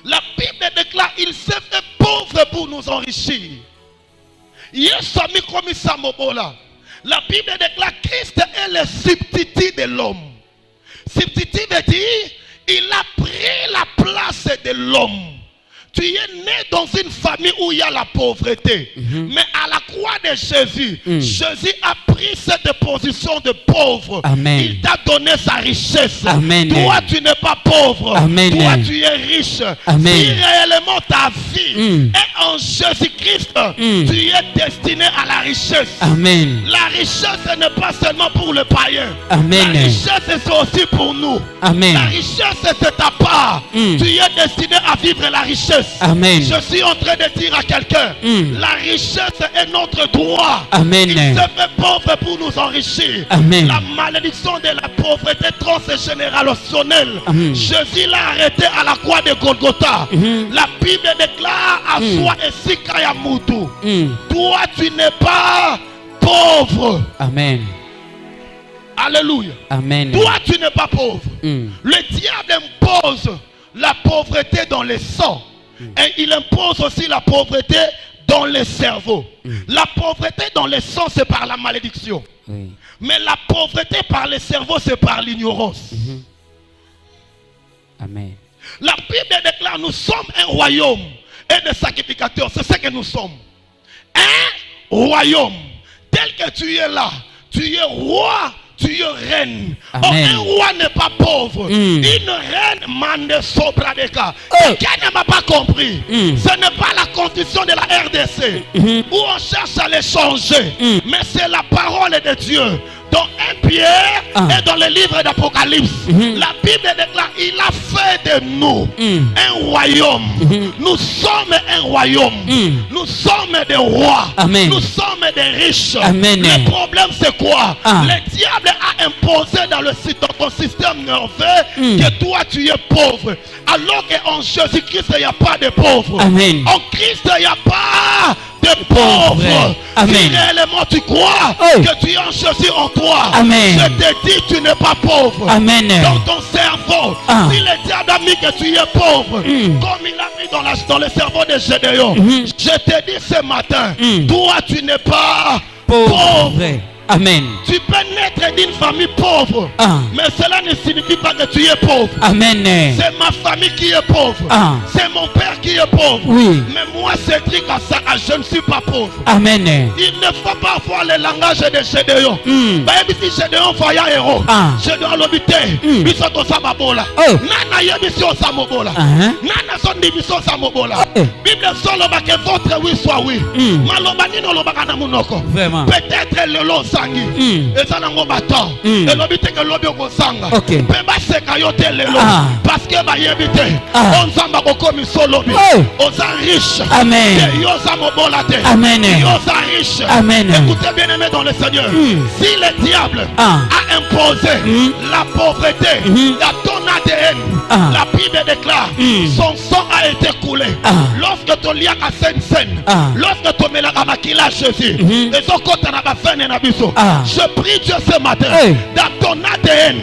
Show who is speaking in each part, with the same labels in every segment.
Speaker 1: La Bible déclare, il s'est fait pauvre pour nous enrichir. La Bible déclare, Christ est le substitut de l'homme. Substitut veut dire, il a pris la place de l'homme. Tu es né dans une famille où il y a la pauvreté. Mais à la croix de Jésus, Jésus a pris cette position de pauvre.
Speaker 2: Amen.
Speaker 1: Il t'a donné sa richesse.
Speaker 2: Amen.
Speaker 1: Toi, tu n'es pas pauvre.
Speaker 2: Amen.
Speaker 1: Toi, tu es riche.
Speaker 2: Amen.
Speaker 1: Si réellement ta vie est en Jésus-Christ, tu es destiné à la richesse.
Speaker 2: Amen.
Speaker 1: La richesse n'est pas seulement pour le païen.
Speaker 2: Amen.
Speaker 1: La richesse, c'est aussi pour nous.
Speaker 2: Amen.
Speaker 1: La richesse, c'est ta part. Tu es destiné à vivre la richesse.
Speaker 2: Amen.
Speaker 1: Je suis en train de dire à quelqu'un, la richesse est notre droit.
Speaker 2: Amen.
Speaker 1: Il se fait pauvre pour nous enrichir.
Speaker 2: Amen.
Speaker 1: La malédiction de la pauvreté transgénérationnelle, Jésus l'a arrêté à la croix de Golgotha. La Bible déclare à soi et Sikaya Moutou. Toi, tu n'es pas pauvre.
Speaker 2: Amen.
Speaker 1: Alléluia.
Speaker 2: Amen.
Speaker 1: Toi, tu n'es pas pauvre. Le diable impose la pauvreté dans le sang. Et il impose aussi la pauvreté dans le cerveau. La pauvreté dans le sang, c'est par la malédiction.
Speaker 2: Oui.
Speaker 1: Mais la pauvreté par le cerveau, c'est par l'ignorance.
Speaker 2: Amen.
Speaker 1: La Bible déclare, nous sommes un royaume et des sacrificateurs. C'est ce que nous sommes. Un royaume. Tel que tu es là, tu es roi. Tu es reine. Oh, un roi n'est pas pauvre. Une reine mande sobra de cas. Quelqu'un ne m'a pas compris. Ce n'est pas la constitution de la RDC où on cherche à les changer. Mais c'est la parole de Dieu. Dans 1 Pierre et dans le livre d'Apocalypse, la Bible déclare, il a fait de nous un royaume. Nous sommes un royaume. Nous sommes des rois.
Speaker 2: Amen.
Speaker 1: Nous sommes des riches.
Speaker 2: Amen.
Speaker 1: Le problème c'est quoi? Le diable a imposé dans ton système nerveux que toi tu es pauvre. Alors qu'en Jésus-Christ il n'y a pas de pauvres.
Speaker 2: Amen.
Speaker 1: En Christ il n'y a pas de pauvres.
Speaker 2: Amen.
Speaker 1: Si réellement tu crois que tu es en Jésus en toi,
Speaker 2: Amen.
Speaker 1: je te dis tu n'es pas pauvre.
Speaker 2: Amen.
Speaker 1: Dans ton cerveau, si le diable a mis que tu es pauvre, comme il a mis dans le cerveau de Gédéon, je te dis ce matin, toi tu n'es pas pauvre.
Speaker 2: Amen.
Speaker 1: Tu peux naître d'une famille pauvre, mais cela ne signifie pas que tu es pauvre.
Speaker 2: Amen.
Speaker 1: C'est ma famille qui est pauvre. C'est mon père qui est pauvre.
Speaker 2: Oui.
Speaker 1: Mais moi, Cédric Asaka, je ne suis pas pauvre.
Speaker 2: Amen.
Speaker 1: Il ne faut pas voir le langage de Gédéon. Si Gédéon fait un héros, Gédéon l'obité, il s'est au Samabola. Nana yebisi au Samobola. Nana son division Samobola. Bible solo que votre oui soit oui. Malobani no lobakana munoko.
Speaker 2: Vraiment.
Speaker 1: Peut-être le long sangi. Et ça n'a pas bâton. Et l'obité que l'obio ko sanga. Peba se kayote le long. Parce que ba yebite. On samba ko komi solo bi. On s'en riche.
Speaker 2: Amen.
Speaker 1: Yo Samobola te.
Speaker 2: Amen.
Speaker 1: Yo s'en riche.
Speaker 2: Amen.
Speaker 1: Écoutez bien aimé dans le Seigneur. Si le diable a imposé la pauvreté à ton ADN, la Bible déclare son sang a été coulé. Lorsque tu lis à Sainte-Seine, lorsque tu mets la maquillage Jésus, et son côté n'a pas fait n'abisso. Je prie Dieu ce matin, dans ton ADN,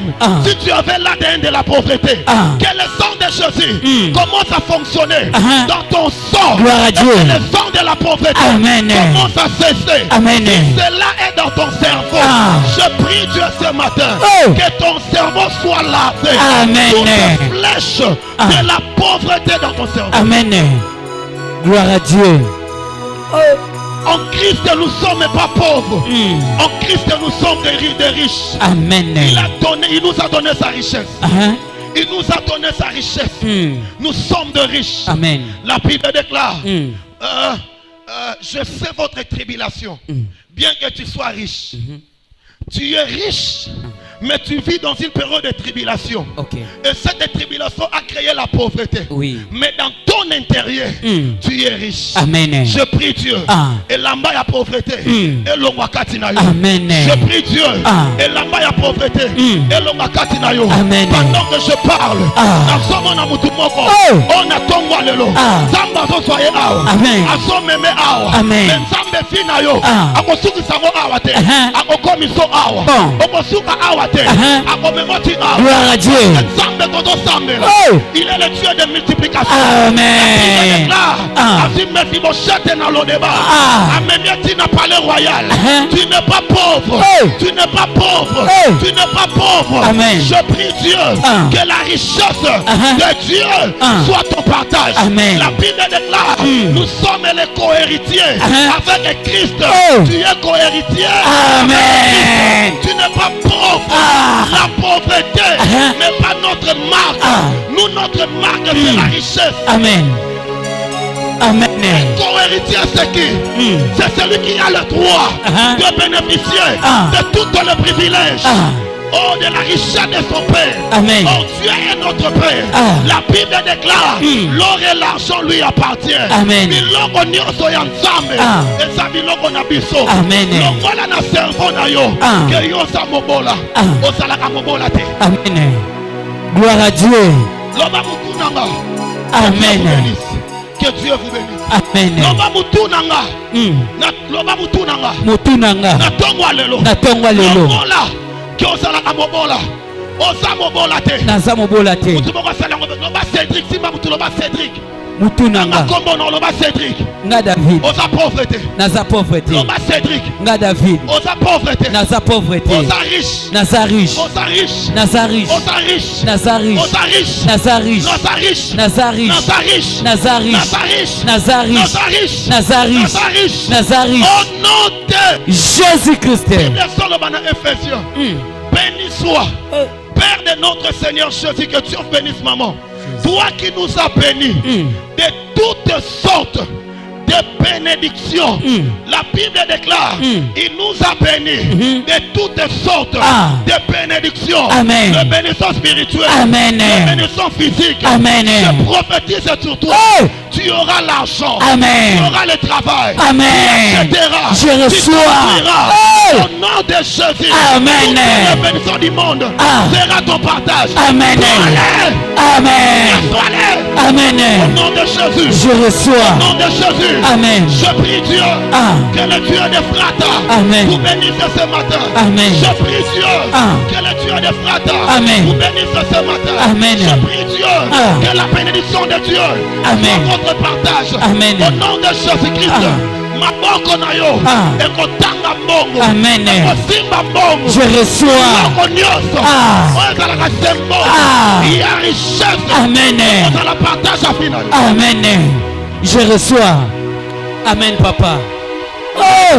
Speaker 1: si tu avais l'ADN de la pauvreté, que le sang de Jésus commence à fonctionner dans ton sang.
Speaker 2: Gloire à Dieu.
Speaker 1: Que le sang de la pauvreté commence à cesser.
Speaker 2: Amen.
Speaker 1: Si cela est dans ton cerveau, je prie Dieu ce matin que ton cerveau soit lavé.
Speaker 2: Amen.
Speaker 1: Toutes les flèches de la pauvreté dans ton cerveau.
Speaker 2: Amen. Gloire à Dieu.
Speaker 1: En Christ nous sommes pas pauvres. En Christ nous sommes des riches.
Speaker 2: Amen.
Speaker 1: Il nous a donné sa richesse. Il nous a donné sa richesse. Nous sommes de riches.
Speaker 2: Amen.
Speaker 1: La Bible déclare, je sais votre tribulation. Bien que tu sois riche. Tu es riche. Mais tu vis dans une période de tribulation. Et cette tribulation a créé la pauvreté. Mais dans ton intérieur, tu es riche.
Speaker 2: Amen.
Speaker 1: Je prie Dieu. Et l'amba ya pauvreté. Et l'ongwakati na yo.
Speaker 2: Amen.
Speaker 1: Je prie Dieu. Et l'amba ya pauvreté. Et l'ongwakati na yo.
Speaker 2: Amen.
Speaker 1: Pendant que je parle, on a ton walelo. Zamba so soye awa.
Speaker 2: Amen.
Speaker 1: Aso meme awa.
Speaker 2: Amen.
Speaker 1: Zambe fina yo. Akosuki sango awa te. Akokomi so awa. Akosuka awa.
Speaker 2: Gloire à Dieu.
Speaker 1: Il est le Dieu de multiplication.
Speaker 2: Amen.
Speaker 1: Tu n'as pas le royal. Tu n'es pas pauvre. Tu n'es pas pauvre. Tu n'es pas pauvre.
Speaker 2: Amen.
Speaker 1: Je prie Dieu que la richesse de Dieu soit ton partage.
Speaker 2: Amen.
Speaker 1: La Bible déclare nous sommes les co-héritiers avec Christ. Tu es co-héritier.
Speaker 2: Amen.
Speaker 1: Tu n'es pas pauvre. La pauvreté n'est pas notre marque. Nous, notre marque, c'est la richesse.
Speaker 2: Amen. Amen.
Speaker 1: Co-héritier, c'est qui? C'est celui qui a le droit de bénéficier de tous les privilèges. Oh, de la richesse de son Père.
Speaker 2: Amen.
Speaker 1: Oh, Dieu est notre Père. La Bible déclare l'or et l'argent lui appartiennent.
Speaker 2: Amen.
Speaker 1: Biloko nyonso ya nzambe eza biloko na biso.
Speaker 2: Amen.
Speaker 1: Longola na cerveau na yo ke yo sa mobola ozalaka mobola te.
Speaker 2: Amen. Gloire à Dieu.
Speaker 1: Loba mutu nanga.
Speaker 2: Amen.
Speaker 1: Que Dieu vous bénisse.
Speaker 2: Amen.
Speaker 1: Loba mutu nanga. Loba mutu nanga.
Speaker 2: Mutu nanga.
Speaker 1: Na tongwa lelo.
Speaker 2: Na tongwa lelo.
Speaker 1: Longola ke ozalaka mobola. Oza mobola te.
Speaker 2: Naza mobola te.
Speaker 1: Mutu moko sala ngo loba Cédric simba mutu loba Cédric.
Speaker 2: Mutu nanga.
Speaker 1: Kombo no loba Cédric.
Speaker 2: Nga David.
Speaker 1: Oza pauvreté.
Speaker 2: Naza pauvreté.
Speaker 1: Loba Cédric.
Speaker 2: Nga David.
Speaker 1: Oza pauvreté.
Speaker 2: Naza pauvreté.
Speaker 1: Oza riche.
Speaker 2: Naza riche.
Speaker 1: Oza riche.
Speaker 2: Naza riche.
Speaker 1: Oza riche.
Speaker 2: Naza riche.
Speaker 1: Oza riche.
Speaker 2: Naza riche.
Speaker 1: Naza riche.
Speaker 2: Naza riche.
Speaker 1: Naza riche.
Speaker 2: Naza riche.
Speaker 1: Naza riche.
Speaker 2: Naza riche.
Speaker 1: Naza riche.
Speaker 2: Naza riche.
Speaker 1: Naza riche.
Speaker 2: Naza riche.
Speaker 1: Au nom de
Speaker 2: Jésus-Christ.
Speaker 1: Bible dans Éphésiens. Béni soit Père de notre Seigneur Jésus, que Dieu bénisse maman. Toi qui nous as bénis de toutes sortes de bénédictions. La Bible déclare, il nous a bénis de toutes sortes de bénédictions.
Speaker 2: Amen.
Speaker 1: De bénédictions spirituelles.
Speaker 2: Amen.
Speaker 1: De bénédictions physiques.
Speaker 2: Amen.
Speaker 1: Je prophétise sur toi. Tu auras l'argent.
Speaker 2: Amen.
Speaker 1: Tu auras le travail.
Speaker 2: Amen.
Speaker 1: Tu achèteras.
Speaker 2: Je reçois.
Speaker 1: Au nom de Jésus.
Speaker 2: Amen.
Speaker 1: Toutes les bénédictions du monde sera ton partage.
Speaker 2: Amen. Amen. Amen.
Speaker 1: Au nom de Jésus.
Speaker 2: Je reçois.
Speaker 1: Au nom de Jésus.
Speaker 2: Amen.
Speaker 1: Je prie Dieu que le Dieu de Frata vous bénisse ce matin.
Speaker 2: Amen.
Speaker 1: Je prie Dieu que le Dieu de Frata
Speaker 2: Amen.
Speaker 1: vous bénisse ce matin.
Speaker 2: Amen.
Speaker 1: Je prie Dieu que la bénédiction de Dieu
Speaker 2: Amen.
Speaker 1: soit votre partage.
Speaker 2: Amen.
Speaker 1: Au nom de Jésus-Christ. Maboko na yo ekotanga mbongo.
Speaker 2: Amen.
Speaker 1: Ekosimba mbongo.
Speaker 2: Je reçois.
Speaker 1: Mbongo nyonso ezalaka sembo ya richesse.
Speaker 2: Amen.
Speaker 1: Ozala partage à final.
Speaker 2: Amen. Je reçois. Amen, papa. Oh!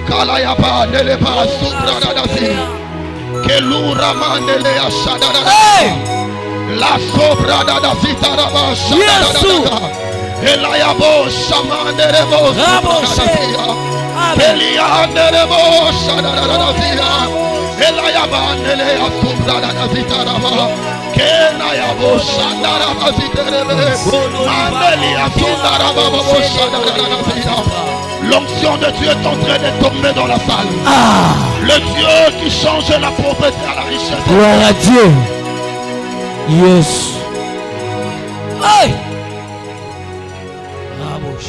Speaker 1: Kalayaba neleba subra dadasi. Kelura mandele ashada. La sobra dadasi taraba shada. Elayabo shamanderebo subra. Elianderebo shada dadasi. Elayabandele asubra dadasi taraba. Kenayabo shandara baziterebe. Mandeli asundara babo shada dadasi. L'onction de Dieu est en train de tomber dans la salle. Le Dieu qui change la pauvreté à la richesse.
Speaker 2: Gloire à Dieu. Yes.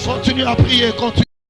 Speaker 1: Continue à prier, continue.